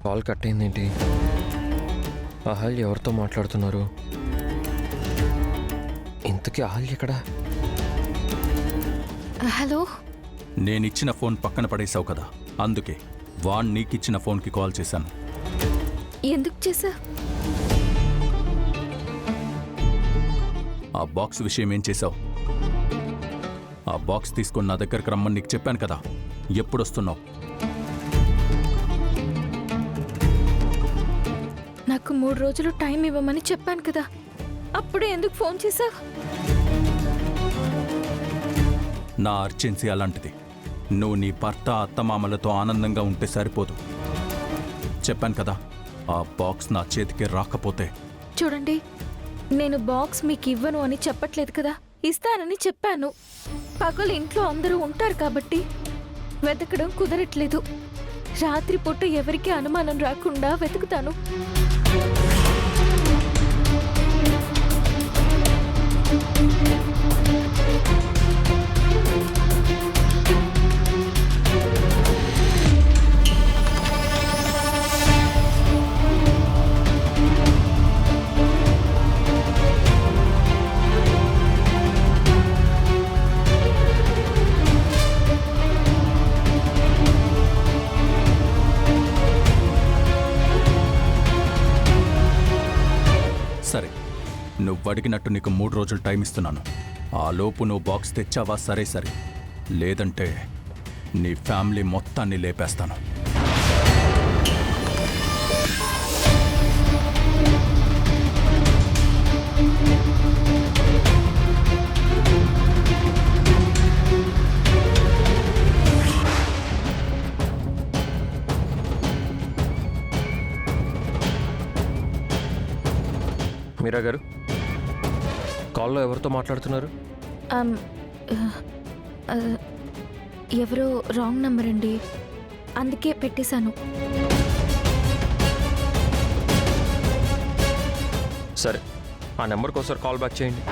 Call cut అయిందేంటి? Ahalya ఎవరితో మాట్లాడుతున్నారు? ఇంతకీ అహల్య ఎక్కడా? హలో, నేనిచ్చిన ఫోన్ పక్కన పడేశావు కదా, అందుకే వాణ్ నీకిచ్చిన ఫోన్కి కాల్ చేశాను. ఎందుకు చేసా? ఆ బాక్స్ విషయం ఏం చేశావు? ఆ బాక్స్ తీసుకొని నా దగ్గరకు రమ్మని నీకు చెప్పాను కదా, ఎప్పుడొస్తున్నావు? నాకు 3 రోజులు టైం ఇవ్వమని చెప్పాను కదా, అప్పుడే ఎందుకు ఫోన్ చేశావు? నా అర్జెన్సీ అలాంటిది. నువ్వు నీ భర్త అత్తమామలతో ఆనందంగా ఉంటే సరిపోదు. చెప్పాను కదా, ఆ బాక్స్ నా చేతికి రాకపోతే. చూడండి, నేను బాక్స్ మీకు ఇవ్వను అని చెప్పట్లేదు కదా, ఇస్తానని చెప్పాను. పగలు ఇంట్లో అందరూ ఉంటారు కాబట్టి వెతకడం కుదరట్లేదు. రాత్రిపూట ఎవరికీ అనుమానం రాకుండా వెతుకుతాను. సరే, నువ్వు అడిగినట్టు నీకు 3 రోజులు టైం ఇస్తున్నాను. ఆ లోపు నువ్వు బాక్స్ తెచ్చావా? సరే, లేదంటే నీ ఫ్యామిలీ మొత్తాన్ని లేపేస్తాను. మీరా గారు, కాల్లో ఎవరితో మాట్లాడుతున్నారు? ఎవరో రాంగ్ నంబర్ అండి, అందుకే పెట్టేశాను. సరే, ఆ నెంబర్కి ఒకసారి కాల్ బ్యాక్ చేయండి.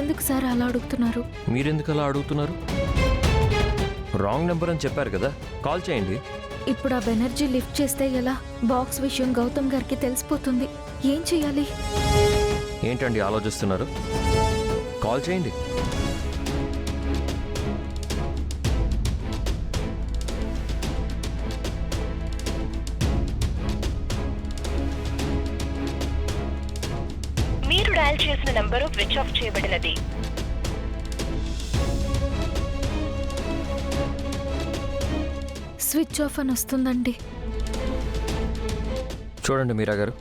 ఎందుకు సార్ అలా అడుగుతున్నారు? మీరెందుకు అలా అడుగుతున్నారు? రాంగ్ నెంబర్ అని చెప్పారు కదా, కాల్ చేయండి. ఇప్పుడు ఆ బెనర్జీ లిఫ్ట్ చేస్తే ఎలా? బాక్స్ విషయం గౌతమ్ గారికి తెలిసిపోతుంది. ఏం చేయాలి? ఏంటండి ఆలోచిస్తున్నారు? కాల్ చేయండి. మీరు డయల్ చేసిన నంబరు స్విచ్ ఆఫ్ చేయబడినది. స్విచ్ ఆఫ్ అని వస్తుందండి. చూడండి మీరా గారు,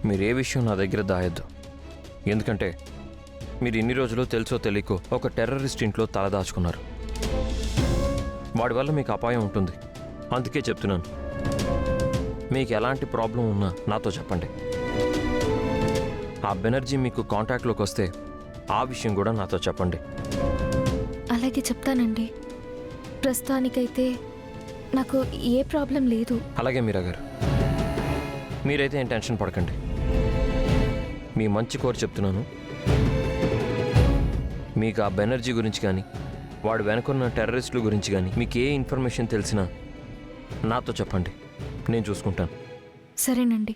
మీరు ఏ విషయం నా దగ్గర దాయొద్దు. ఎందుకంటే మీరు ఇన్ని రోజులు తెలుసో తెలియకో ఒక టెర్రరిస్ట్ ఇంట్లో తలదాచుకున్నారు. వాడి వల్ల మీకు అపాయం ఉంటుంది. అందుకే చెప్తున్నాను, మీకు ఎలాంటి ప్రాబ్లం ఉన్నా నాతో చెప్పండి. ఆ బెనర్జీ మీకు కాంటాక్ట్లోకి వస్తే ఆ విషయం కూడా నాతో చెప్పండి. అలాగే చెప్తానండి. ప్రస్తుతానికైతే నాకు ఏ ప్రాబ్లం లేదు. అలాగే మీరా గారు, మీరైతే ఏం టెన్షన్ పడకండి. మీ మంచి కోరి చెప్తున్నాను. మీకు ఆ బెనర్జీ గురించి కానీ వాడు వెనుకున్న టెర్రరిస్టుల గురించి కానీ మీకు ఏ ఇన్ఫర్మేషన్ తెలిసినా నాతో చెప్పండి, నేను చూసుకుంటాను. సరేనండి.